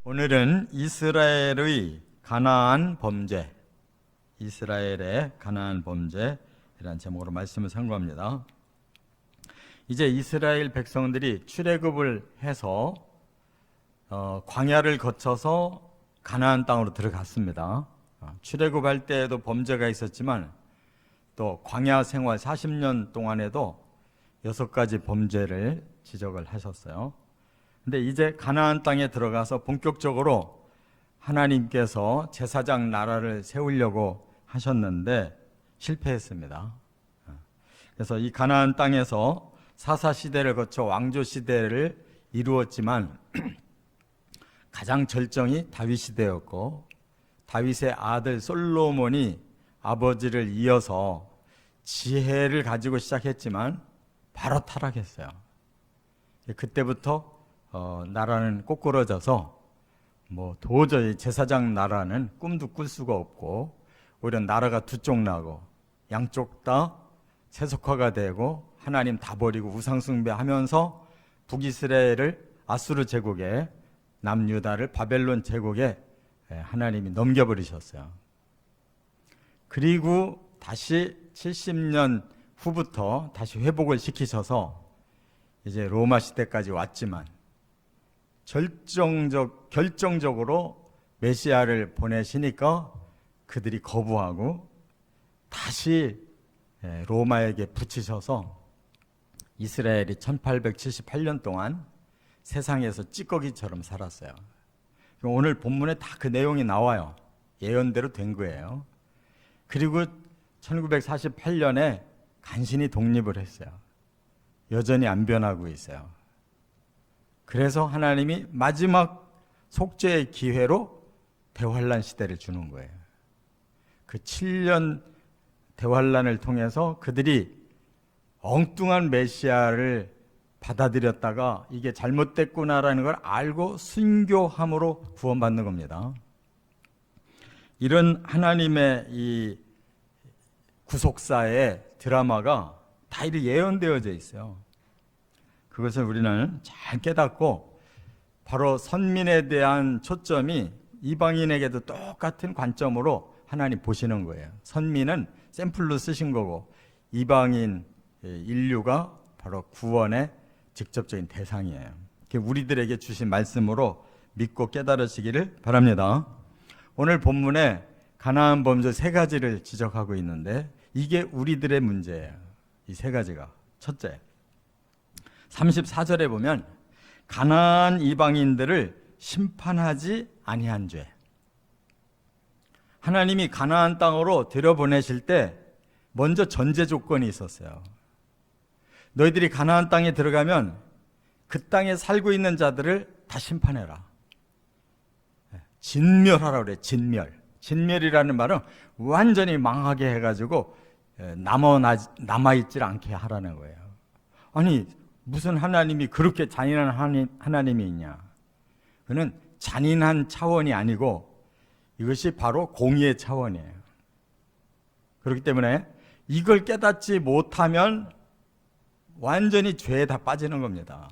오늘은 이스라엘의 가나안 범죄, 이스라엘의 가나안 범죄라는 제목으로 말씀을 선고합니다. 이제 이스라엘 백성들이 출애굽을 해서 광야를 거쳐서 가나안 땅으로 들어갔습니다. 출애굽할 때에도 범죄가 있었지만 또 광야 생활 40년 동안에도 6가지 범죄를 지적을 하셨어요. 근데 이제 가나안 땅에 들어가서 본격적으로 하나님께서 제사장 나라를 세우려고 하셨는데 실패했습니다. 그래서 이 가나안 땅에서 사사 시대를 거쳐 왕조 시대를 이루었지만 가장 절정이 다윗 시대였고, 다윗의 아들 솔로몬이 아버지를 이어서 지혜를 가지고 시작했지만 바로 타락했어요. 그때부터 나라는 꼬꾸러져서 도저히 제사장 나라는 꿈도 꿀 수가 없고, 오히려 나라가 두 쪽 나고 양쪽 다 세속화가 되고 하나님 다 버리고 우상숭배하면서 북이스라엘을 아수르 제국에, 남유다를 바벨론 제국에 하나님이 넘겨버리셨어요. 그리고 다시 70년 후부터 다시 회복을 시키셔서 이제 로마 시대까지 왔지만 결정적으로 메시아를 보내시니까 그들이 거부하고 다시 로마에게 붙이셔서 이스라엘이 1878년 동안 세상에서 찌꺼기처럼 살았어요. 오늘 본문에 다 그 내용이 나와요. 예언대로 된 거예요. 그리고 1948년에 간신히 독립을 했어요. 여전히 안 변하고 있어요. 그래서 하나님이 마지막 속죄의 기회로 대환란 시대를 주는 거예요. 그 7년 대환란을 통해서 그들이 엉뚱한 메시아를 받아들였다가 이게 잘못됐구나라는 걸 알고 순교함으로 구원받는 겁니다. 이런 하나님의 이 구속사의 드라마가 다 이렇게 예언되어져 있어요. 그것을 우리는 잘 깨닫고 바로 선민에 대한 초점이 이방인에게도 똑같은 관점으로 하나님 보시는 거예요. 선민은 샘플로 쓰신 거고 이방인 인류가 바로 구원의 직접적인 대상이에요. 우리들에게 주신 말씀으로 믿고 깨달으시기를 바랍니다. 오늘 본문에 가나안 범죄 3가지를 지적하고 있는데 이게 우리들의 문제예요. 이 3가지가. 첫째, 34절에 보면 가나안 이방인들을 심판하지 아니한 죄. 하나님이 가나안 땅으로 들여보내실 때 먼저 전제 조건이 있었어요. 너희들이 가나안 땅에 들어가면 그 땅에 살고 있는 자들을 다 심판해라. 진멸하라 그래. 진멸이라는 말은 완전히 망하게 해가지고 남아있질 않게 하라는 거예요. 아니 무슨 하나님이 그렇게 잔인한 하나님이 있냐. 그는 잔인한 차원이 아니고 이것이 바로 공의의 차원이에요. 그렇기 때문에 이걸 깨닫지 못하면 완전히 죄에 다 빠지는 겁니다.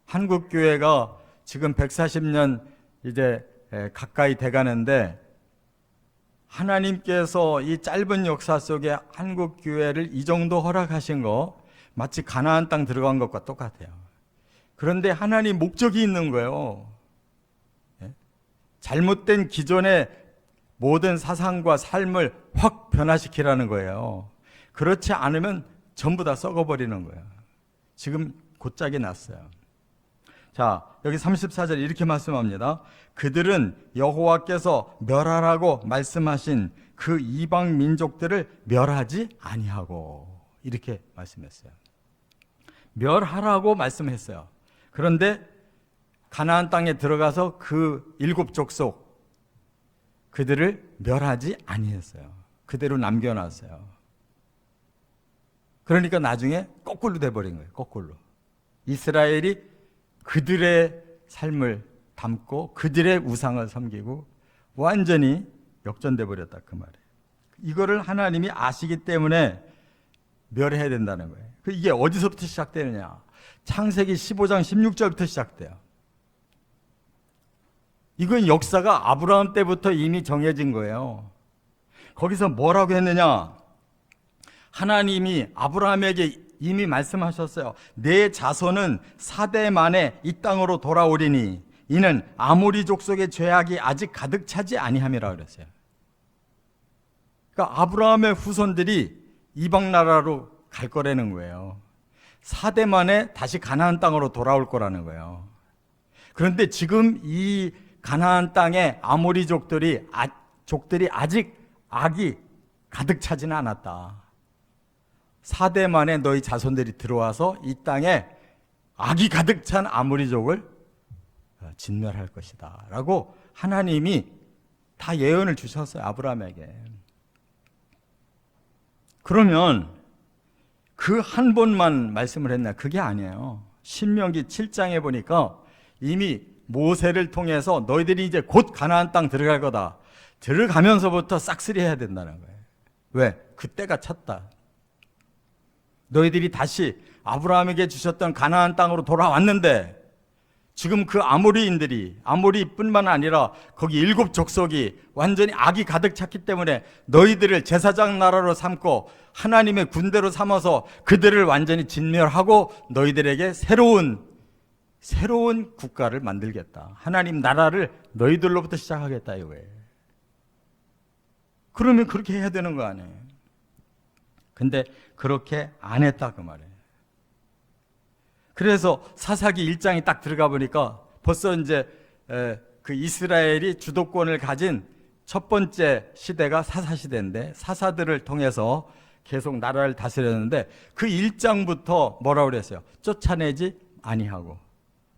한국교회가 지금 140년 이제 가까이 돼가는데 하나님께서 이 짧은 역사 속에 한국교회를 이 정도 허락하신 거 마치 가나안 땅 들어간 것과 똑같아요. 그런데 하나님 목적이 있는 거예요. 잘못된 기존의 모든 사상과 삶을 확 변화시키라는 거예요. 그렇지 않으면 전부 다 썩어버리는 거예요. 지금 곧짝이 났어요. 자, 여기 34절 이렇게 말씀합니다. 그들은 여호와께서 멸하라고 말씀하신 그 이방 민족들을 멸하지 아니하고, 이렇게 말씀했어요. 멸하라고 말씀했어요. 그런데 가나안 땅에 들어가서 그 7족속 그들을 멸하지 아니했어요. 그대로 남겨놨어요. 그러니까 나중에 거꾸로 돼버린 거예요. 거꾸로. 이스라엘이 그들의 삶을 담고 그들의 우상을 섬기고 완전히 역전돼 버렸다 그 말이에요. 이거를 하나님이 아시기 때문에 멸해야 된다는 거예요. 이게 어디서부터 시작되느냐? 창세기 15장 16절부터 시작돼요. 이건 역사가 아브라함 때부터 이미 정해진 거예요. 거기서 뭐라고 했느냐? 하나님이 아브라함에게 이미 말씀하셨어요. 내 자손은 4대 만에 이 땅으로 돌아오리니 이는 아모리 족속의 죄악이 아직 가득 차지 아니함이라 그랬어요. 그러니까 아브라함의 후손들이 이방 나라로 갈 거라는 거예요. 4대 만에 다시 가나안 땅으로 돌아올 거라는 거예요. 그런데 지금 이 가나안 땅에 아모리 족들이 아직 악이 가득 차지는 않았다. 4대 만에 너희 자손들이 들어와서 이 땅에 악이 가득 찬 아모리족을 진멸할 것이다 라고 하나님이 다 예언을 주셨어요. 아브라함에게. 그러면 그 한 번만 말씀을 했나? 그게 아니에요. 신명기 7장에 보니까 이미 모세를 통해서 너희들이 이제 곧 가나안 땅 들어갈 거다. 들어가면서부터 싹쓸이 해야 된다는 거예요. 왜? 그때가 찼다. 너희들이 다시 아브라함에게 주셨던 가나안 땅으로 돌아왔는데 지금 그 아모리뿐만 아니라 거기 7 족속이 완전히 악이 가득 찼기 때문에 너희들을 제사장 나라로 삼고 하나님의 군대로 삼아서 그들을 완전히 진멸하고 너희들에게 새로운 국가를 만들겠다. 하나님 나라를 너희들로부터 시작하겠다 이거예요. 그러면 그렇게 해야 되는 거 아니에요. 근데 그렇게 안 했다 그 말이에요. 그래서 사사기 1장이 딱 들어가 보니까 벌써 이제 그 이스라엘이 주도권을 가진 첫 번째 시대가 사사시대인데 사사들을 통해서 계속 나라를 다스렸는데 그 1장부터 뭐라고 그랬어요? 쫓아내지 아니하고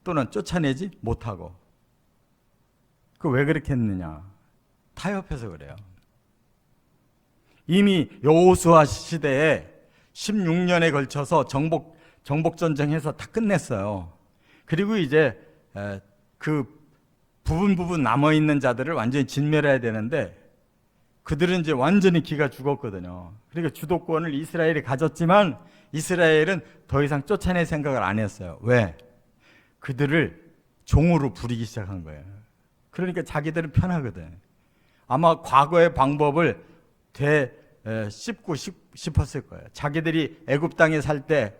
또는 쫓아내지 못하고. 그 왜 그렇게 했느냐? 타협해서 그래요. 이미 여호수아 시대에 16년에 걸쳐서 정복전쟁해서 다 끝냈어요. 그리고 이제 그 부분 남아있는 자들을 완전히 진멸해야 되는데 그들은 이제 완전히 기가 죽었거든요. 그러니까 주도권을 이스라엘이 가졌지만 이스라엘은 더 이상 쫓아낼 생각을 안 했어요. 왜? 그들을 종으로 부리기 시작한 거예요. 그러니까 자기들은 편하거든. 아마 과거의 방법을 씹고 싶었을 거예요. 자기들이 애굽 땅에 살 때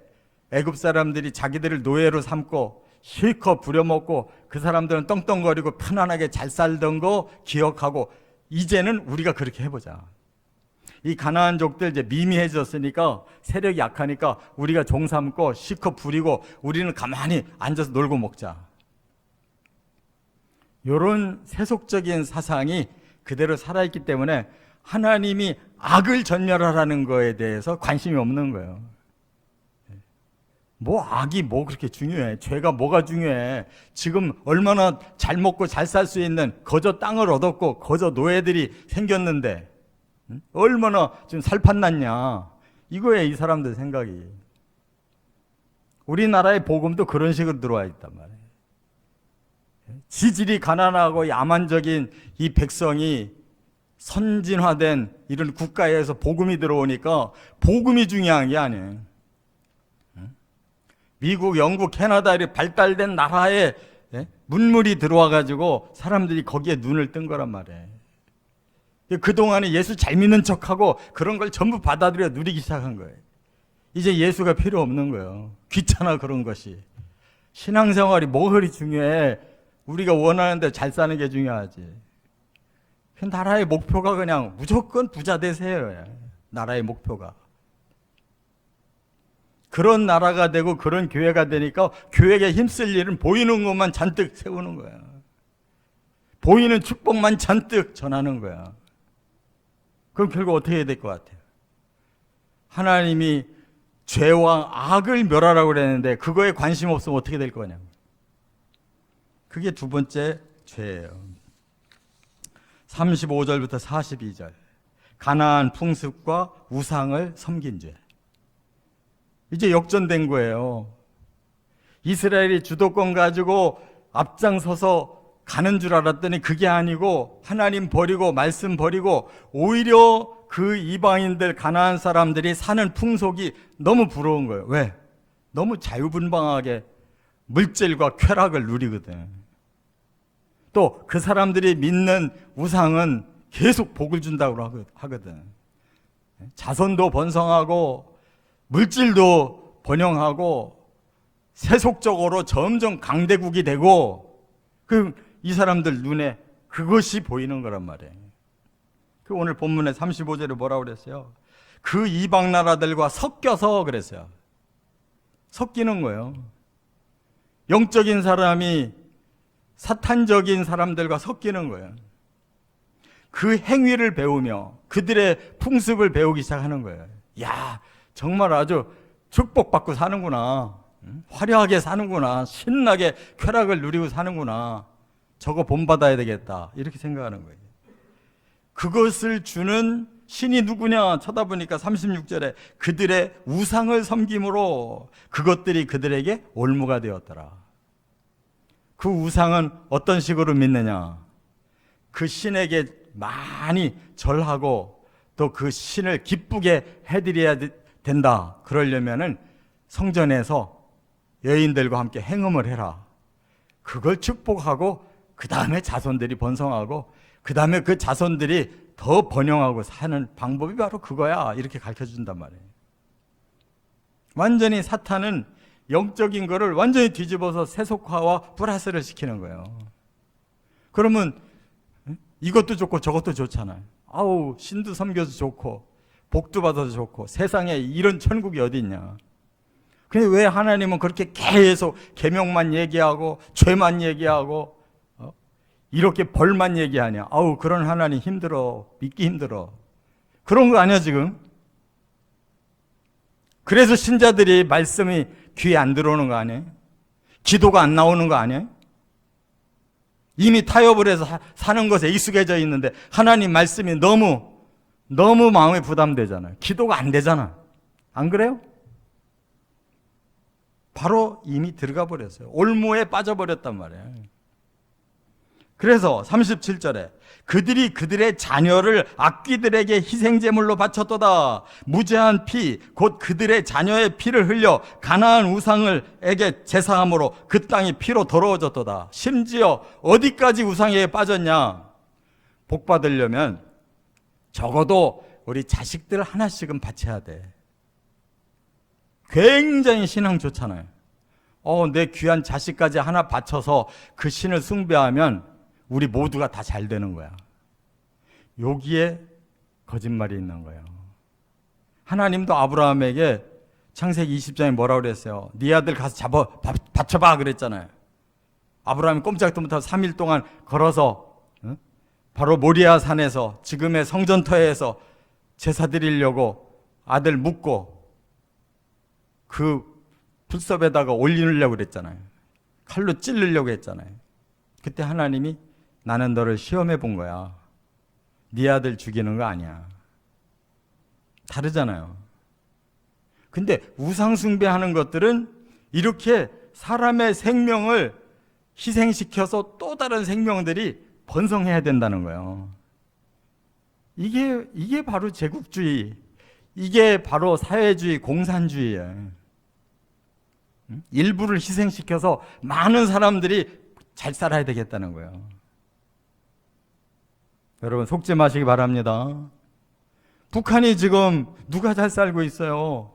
애굽 사람들이 자기들을 노예로 삼고 실컷 부려먹고 그 사람들은 떵떵거리고 편안하게 잘 살던 거 기억하고 이제는 우리가 그렇게 해보자. 이 가나안족들 이제 미미해졌으니까 세력이 약하니까 우리가 종 삼고 실컷 부리고 우리는 가만히 앉아서 놀고 먹자. 이런 세속적인 사상이 그대로 살아있기 때문에 하나님이 악을 전멸하라는 거에 대해서 관심이 없는 거예요. 뭐 악이 뭐 그렇게 중요해? 죄가 뭐가 중요해? 지금 얼마나 잘 먹고 잘 살 수 있는 거저 땅을 얻었고 거저 노예들이 생겼는데 얼마나 지금 살판났냐? 이거에 이 사람들 생각이. 우리나라의 복음도 그런 식으로 들어와 있단 말이에요. 지질이 가난하고 야만적인 이 백성이 선진화된 이런 국가에서 복음이 들어오니까 복음이 중요한 게 아니에요. 미국, 영국, 캐나다 이렇게 발달된 나라에 문물이 들어와가지고 사람들이 거기에 눈을 뜬 거란 말이에요. 그동안에 예수 잘 믿는 척하고 그런 걸 전부 받아들여 누리기 시작한 거예요. 이제 예수가 필요 없는 거예요. 귀찮아 그런 것이. 신앙생활이 뭐 그리 중요해. 우리가 원하는 대로 잘 사는 게 중요하지. 나라의 목표가 그냥 무조건 부자 되세요. 나라의 목표가. 그런 나라가 되고 그런 교회가 되니까 교회에 힘쓸 일은 보이는 것만 잔뜩 세우는 거야. 보이는 축복만 잔뜩 전하는 거야. 그럼 결국 어떻게 해야 될 것 같아요? 하나님이 죄와 악을 멸하라고 그랬는데 그거에 관심 없으면 어떻게 될 거냐고. 그게 두 번째 죄예요. 35절부터 42절. 가나안 풍습과 우상을 섬긴 죄. 이제 역전된 거예요. 이스라엘이 주도권 가지고 앞장서서 가는 줄 알았더니 그게 아니고 하나님 버리고 말씀 버리고 오히려 그 이방인들 가나안 사람들이 사는 풍속이 너무 부러운 거예요. 왜? 너무 자유분방하게 물질과 쾌락을 누리거든. 또 그 사람들이 믿는 우상은 계속 복을 준다고 하거든. 자손도 번성하고 물질도 번영하고 세속적으로 점점 강대국이 되고 이 사람들 눈에 그것이 보이는 거란 말이에요. 오늘 본문의 35절에 뭐라고 그랬어요? 그 이방 나라들과 섞여서 그랬어요. 섞이는 거예요. 영적인 사람이 사탄적인 사람들과 섞이는 거예요. 그 행위를 배우며 그들의 풍습을 배우기 시작하는 거예요. 야, 정말 아주 축복받고 사는구나. 화려하게 사는구나. 신나게 쾌락을 누리고 사는구나. 저거 본받아야 되겠다. 이렇게 생각하는 거예요. 그것을 주는 신이 누구냐 쳐다보니까 36절에 그들의 우상을 섬김으로 그것들이 그들에게 올무가 되었더라. 그 우상은 어떤 식으로 믿느냐? 그 신에게 많이 절하고 또 그 신을 기쁘게 해드려야 된다. 그러려면은 성전에서 여인들과 함께 행음을 해라. 그걸 축복하고 그 다음에 자손들이 번성하고 그 다음에 그 자손들이 더 번영하고 사는 방법이 바로 그거야. 이렇게 가르쳐준단 말이에요. 완전히 사탄은 영적인 거를 완전히 뒤집어서 세속화와 플러스를 시키는 거예요. 그러면 이것도 좋고 저것도 좋잖아요. 아우, 신도 섬겨도 좋고 복도 받아도 좋고 세상에 이런 천국이 어디 있냐. 근데 왜 하나님은 그렇게 계속 계명만 얘기하고 죄만 얘기하고 이렇게 벌만 얘기하냐. 아우, 그런 하나님 힘들어. 믿기 힘들어. 그런 거 아니야 지금? 그래서 신자들이 말씀이 귀에 안 들어오는 거 아니에요? 기도가 안 나오는 거 아니에요? 이미 타협을 해서 사는 것에 익숙해져 있는데 하나님 말씀이 너무 마음에 부담되잖아요. 기도가 안 되잖아. 안 그래요? 바로 이미 들어가 버렸어요. 올무에 빠져버렸단 말이에요. 그래서 37절에 그들이 그들의 자녀를 악귀들에게 희생제물로 바쳤도다. 무죄한 피 곧 그들의 자녀의 피를 흘려 가나안 우상을에게 제사함으로 그 땅이 피로 더러워졌도다. 심지어 어디까지 우상에 빠졌냐. 복 받으려면 적어도 우리 자식들 하나씩은 바쳐야 돼. 굉장히 신앙 좋잖아요. 내 귀한 자식까지 하나 바쳐서 그 신을 숭배하면 우리 모두가 다 잘 되는 거야. 여기에 거짓말이 있는 거예요. 하나님도 아브라함에게 창세기 20장에 뭐라고 그랬어요? 네 아들 가서 바쳐봐 그랬잖아요. 아브라함이 꼼짝도 못하고 3일 동안 걸어서 바로 모리아 산에서 지금의 성전터에서 제사 드리려고 아들 묻고 그 불섭에다가 올리려고 그랬잖아요. 칼로 찌르려고 했잖아요. 그때 하나님이 나는 너를 시험해 본 거야. 네 아들 죽이는 거 아니야. 다르잖아요. 근데 우상 숭배하는 것들은 이렇게 사람의 생명을 희생시켜서 또 다른 생명들이 번성해야 된다는 거예요. 이게 바로 제국주의, 이게 바로 사회주의, 공산주의예요. 일부를 희생시켜서 많은 사람들이 잘 살아야 되겠다는 거예요. 여러분 속지 마시기 바랍니다. 북한이 지금 누가 잘 살고 있어요?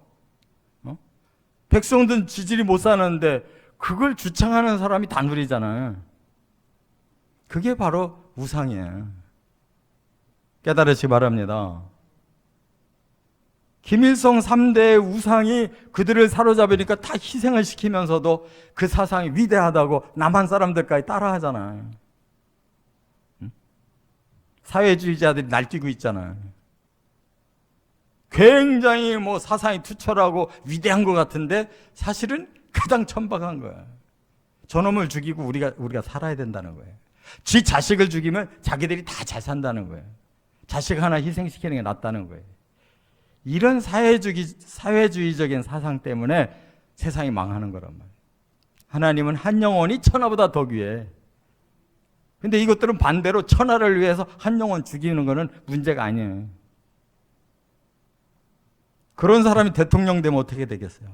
백성들 지질이 못 사는데 그걸 주창하는 사람이 단둘이잖아요. 그게 바로 우상이에요. 깨달으시기 바랍니다. 김일성 3대의 우상이 그들을 사로잡으니까 다 희생을 시키면서도 그 사상이 위대하다고 남한 사람들까지 따라하잖아요. 사회주의자들이 날뛰고 있잖아요. 굉장히 사상이 투철하고 위대한 것 같은데 사실은 가장 천박한 거예요. 저놈을 죽이고 우리가 살아야 된다는 거예요. 지 자식을 죽이면 자기들이 다 잘 산다는 거예요. 자식 하나 희생시키는 게 낫다는 거예요. 이런 사회주의적인 사상 때문에 세상이 망하는 거란 말이에요. 하나님은 한 영혼이 천하보다 더 귀해. 근데 이것들은 반대로 천하를 위해서 한 영혼 죽이는 거는 문제가 아니에요. 그런 사람이 대통령 되면 어떻게 되겠어요?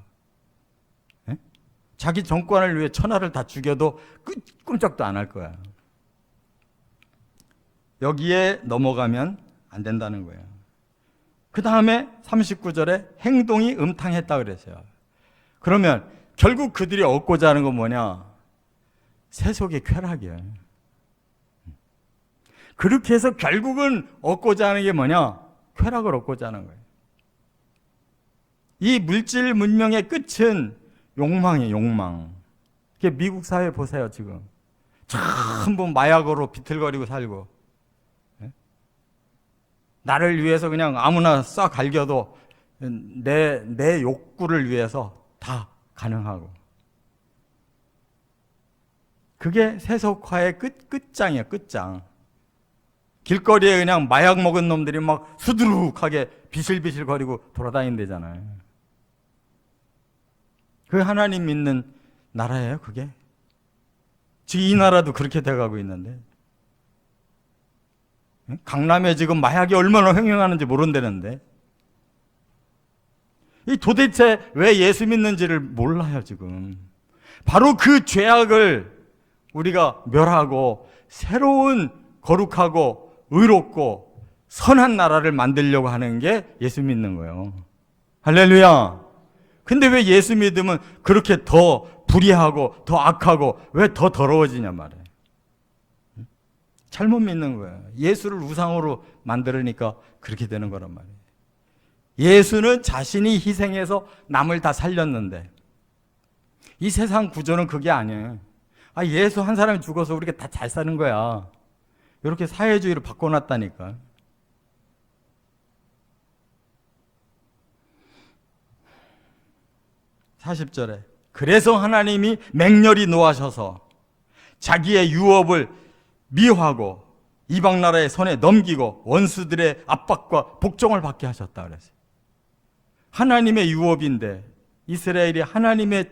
에? 자기 정권을 위해 천하를 다 죽여도 끔짝도 안 할 거야. 여기에 넘어가면 안 된다는 거예요. 그 다음에 39절에 행동이 음탕했다 그랬어요. 그러면 결국 그들이 얻고자 하는 건 뭐냐? 세속의 쾌락이에요. 그렇게 해서 결국은 얻고자 하는 게 뭐냐? 쾌락을 얻고자 하는 거예요. 이 물질 문명의 끝은 욕망이에요, 욕망. 미국 사회 보세요, 지금. 전부 마약으로 비틀거리고 살고. 나를 위해서 그냥 아무나 싹 갈겨도 내 욕구를 위해서 다 가능하고. 그게 세속화의 끝장이에요, 끝장. 길거리에 그냥 마약 먹은 놈들이 막 수두룩하게 비실비실 거리고 돌아다닌대잖아요. 그 하나님 믿는 나라예요, 그게. 지금 이 나라도 그렇게 돼가고 있는데. 강남에 지금 마약이 얼마나 횡행하는지 모른다는데. 이 도대체 왜 예수 믿는지를 몰라요, 지금. 바로 그 죄악을 우리가 멸하고 새로운 거룩하고 의롭고 선한 나라를 만들려고 하는 게 예수 믿는 거예요. 할렐루야. 근데 왜 예수 믿으면 그렇게 더 불의하고 더 악하고 왜 더 더러워지냐 말이에요. 잘못 믿는 거예요. 예수를 우상으로 만들으니까 그렇게 되는 거란 말이에요. 예수는 자신이 희생해서 남을 다 살렸는데 이 세상 구조는 그게 아니에요. 예수 한 사람이 죽어서 우리가 다 잘 사는 거야. 이렇게 사회주의로 바꿔놨다니까. (40절에) 그래서 하나님이 맹렬히 노하셔서 자기의 유업을 미워하고 이방 나라의 손에 넘기고 원수들의 압박과 복종을 받게 하셨다 그랬어요. 하나님의 유업인데, 이스라엘이 하나님의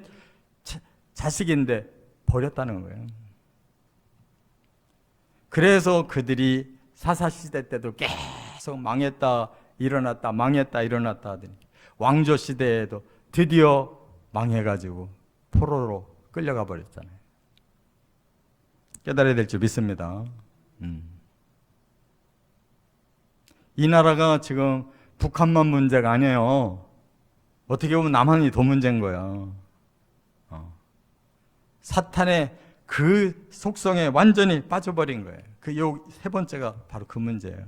자식인데 버렸다는 거예요. 그래서 그들이 사사시대 때도 계속 망했다 일어났다 망했다 일어났다 하더니 왕조 시대에도 드디어 망해가지고 포로로 끌려가 버렸잖아요. 깨달아야 될 줄 믿습니다. 이 나라가 지금 북한만 문제가 아니에요. 어떻게 보면 남한이 더 문제인 거야. 사탄의 그 속성에 완전히 빠져버린 거예요. 그 세 번째가 바로 그 문제예요.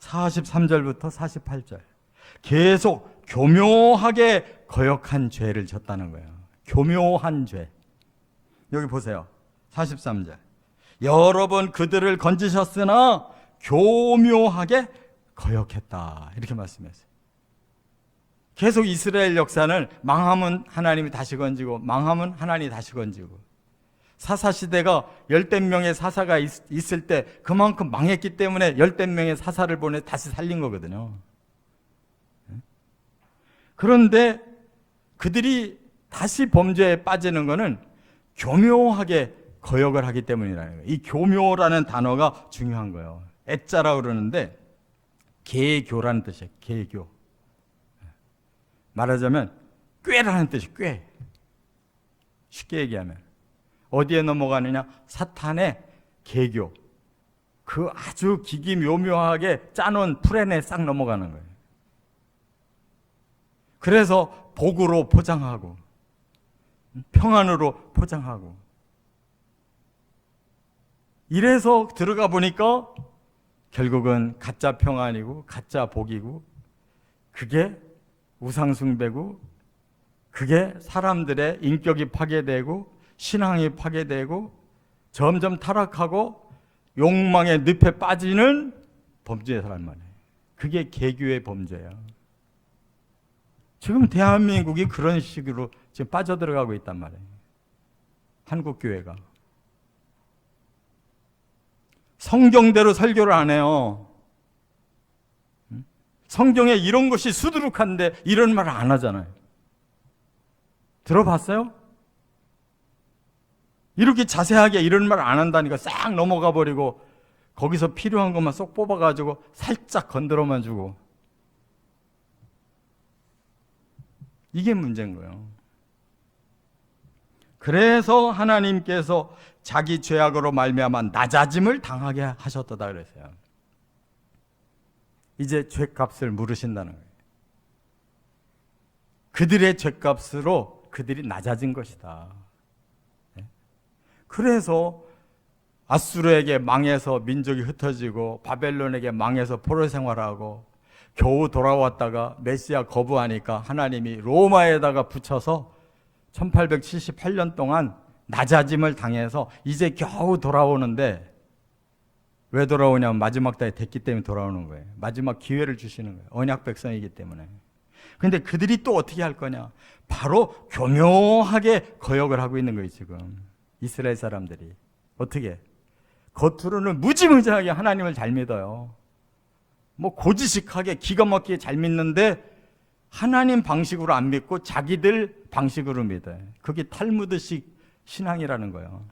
43절부터 48절. 계속 교묘하게 거역한 죄를 졌다는 거예요. 교묘한 죄. 여기 보세요. 43절. 여러 번 그들을 건지셨으나 교묘하게 거역했다. 이렇게 말씀했어요. 계속 이스라엘 역사는 망하면 하나님이 다시 건지고 망하면 하나님이 다시 건지고, 사사시대가 열댓 명의 사사가 있을 때 그만큼 망했기 때문에 열댓 명의 사사를 보내 다시 살린 거거든요. 그런데 그들이 다시 범죄에 빠지는 것은 교묘하게 거역을 하기 때문이라는 거예요. 이 교묘라는 단어가 중요한 거예요. 애자라고 그러는데 개교라는 뜻이에요. 개교. 말하자면 꾀라는 뜻이 꾀. 쉽게 얘기하면 어디에 넘어가느냐? 사탄의 개교. 그 아주 기기묘묘하게 짜놓은 플랜에 싹 넘어가는 거예요. 그래서 복으로 포장하고 평안으로 포장하고, 이래서 들어가 보니까 결국은 가짜 평안이고 가짜 복이고, 그게 우상숭배고, 그게 사람들의 인격이 파괴되고 신앙이 파괴되고 점점 타락하고 욕망의 늪에 빠지는 범죄라는 말이에요. 그게 개교의 범죄예요. 지금 대한민국이 그런 식으로 지금 빠져들어가고 있단 말이에요. 한국교회가. 성경대로 설교를 안 해요. 성경에 이런 것이 수두룩한데 이런 말을 안 하잖아요. 들어봤어요? 이렇게 자세하게 이런 말을 안 한다니까 싹 넘어가 버리고 거기서 필요한 것만 쏙 뽑아가지고 살짝 건드려만 주고, 이게 문제인 거예요. 그래서 하나님께서 자기 죄악으로 말미암아 낮아짐을 당하게 하셨다 그랬어요. 이제 죄값을 물으신다는 거예요. 그들의 죄값으로 그들이 낮아진 것이다. 그래서 아수르에게 망해서 민족이 흩어지고 바벨론에게 망해서 포로 생활하고 겨우 돌아왔다가 메시아 거부하니까 하나님이 로마에다가 붙여서 1878년 동안 낮아짐을 당해서 이제 겨우 돌아오는데, 왜 돌아오냐면 마지막 때에 됐기 때문에 돌아오는 거예요. 마지막 기회를 주시는 거예요. 언약 백성이기 때문에. 근데 그들이 또 어떻게 할 거냐? 바로 교묘하게 거역을 하고 있는 거예요. 지금 이스라엘 사람들이 어떻게? 겉으로는 무지무지하게 하나님을 잘 믿어요. 뭐 고지식하게 기가 막히게 잘 믿는데 하나님 방식으로 안 믿고 자기들 방식으로 믿어요. 그게 탈무드식 신앙이라는 거예요.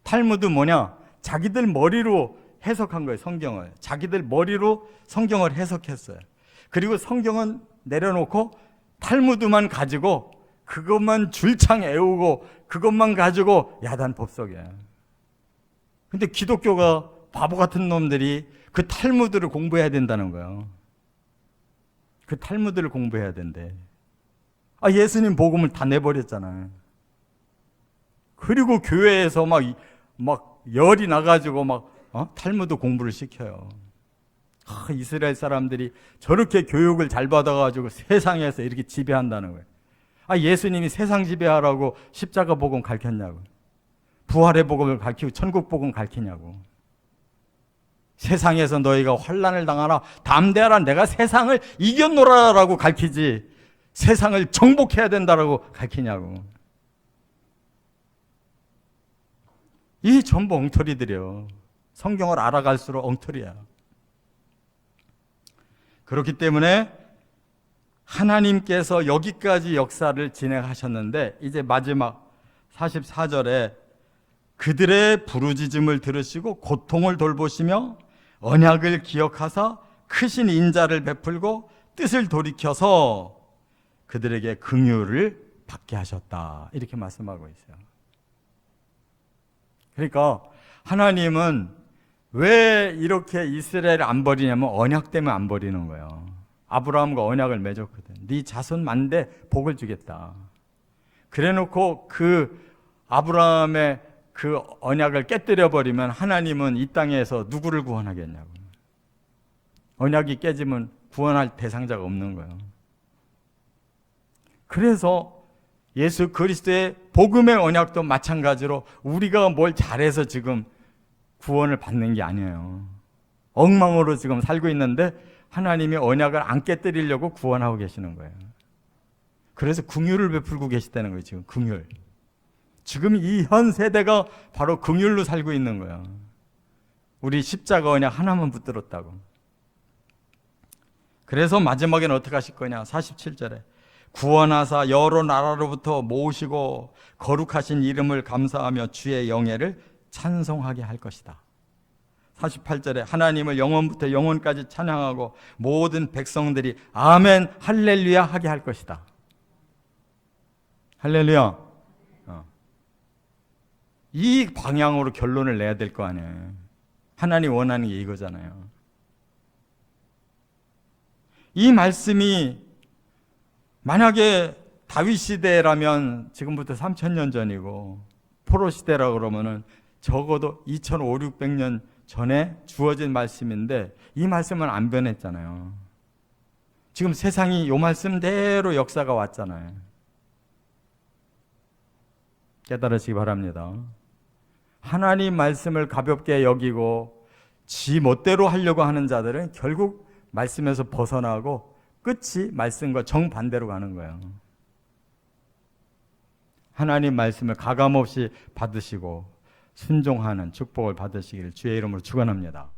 탈무드 뭐냐? 자기들 머리로 해석한 거예요. 성경을. 자기들 머리로 성경을 해석했어요. 그리고 성경은 내려놓고 탈무드만 가지고 그것만 줄창 애우고 그것만 가지고 야단 법석이에요. 근데 기독교가 바보 같은 놈들이 그 탈무드를 공부해야 된다는 거예요. 그 탈무드를 공부해야 된대. 예수님 복음을 다 내버렸잖아요. 그리고 교회에서 막 열이 나가지고 탈무드 공부를 시켜요. 이스라엘 사람들이 저렇게 교육을 잘 받아가지고 세상에서 이렇게 지배한다는 거예요. 예수님이 세상 지배하라고 십자가 복음 가르쳤냐고. 부활의 복음을 가르치고 천국 복음 가르치냐고. 세상에서 너희가 환난을 당하나 담대하라, 내가 세상을 이겨노라라고 가르치지 세상을 정복해야 된다라고 가르치냐고. 이 전부 엉터리들이요. 성경을 알아갈수록 엉터리야. 그렇기 때문에 하나님께서 여기까지 역사를 진행하셨는데 이제 마지막 44절에 그들의 부르짖음을 들으시고 고통을 돌보시며 언약을 기억하사 크신 인자를 베풀고 뜻을 돌이켜서 그들에게 긍휼을 받게 하셨다. 이렇게 말씀하고 있어요. 그러니까 하나님은 왜 이렇게 이스라엘을 안 버리냐면 언약 때문에 안 버리는 거예요. 아브라함과 언약을 맺었거든. 네 자손 만대 복을 주겠다. 그래놓고 그 아브라함의 그 언약을 깨뜨려 버리면 하나님은 이 땅에서 누구를 구원하겠냐고. 언약이 깨지면 구원할 대상자가 없는 거예요. 그래서 예수 그리스도의 복음의 언약도 마찬가지로 우리가 뭘 잘해서 지금 구원을 받는 게 아니에요. 엉망으로 지금 살고 있는데 하나님이 언약을 안 깨뜨리려고 구원하고 계시는 거예요. 그래서 긍휼을 베풀고 계시다는 거예요. 지금 긍휼. 지금 이 현 세대가 바로 긍휼로 살고 있는 거예요. 우리 십자가 언약 하나만 붙들었다고. 그래서 마지막에는 어떻게 하실 거냐? 47절에 구원하사 여러 나라로부터 모으시고 거룩하신 이름을 감사하며 주의 영예를 찬송하게 할 것이다. 48절에 하나님을 영원부터 영원까지 찬양하고 모든 백성들이 아멘 할렐루야 하게 할 것이다. 할렐루야. 이 방향으로 결론을 내야 될 거 아니에요. 하나님 원하는 게 이거잖아요. 이 말씀이 만약에 다윗 시대라면 지금부터 3000년 전이고 포로 시대라 그러면은 적어도 2500, 600년 전에 주어진 말씀인데 이 말씀은 안 변했잖아요. 지금 세상이 이 말씀대로 역사가 왔잖아요. 깨달으시기 바랍니다. 하나님 말씀을 가볍게 여기고 지 멋대로 하려고 하는 자들은 결국 말씀에서 벗어나고 끝이 말씀과 정반대로 가는 거예요. 하나님 말씀을 가감없이 받으시고 순종하는 축복을 받으시기를 주의 이름으로 축원합니다.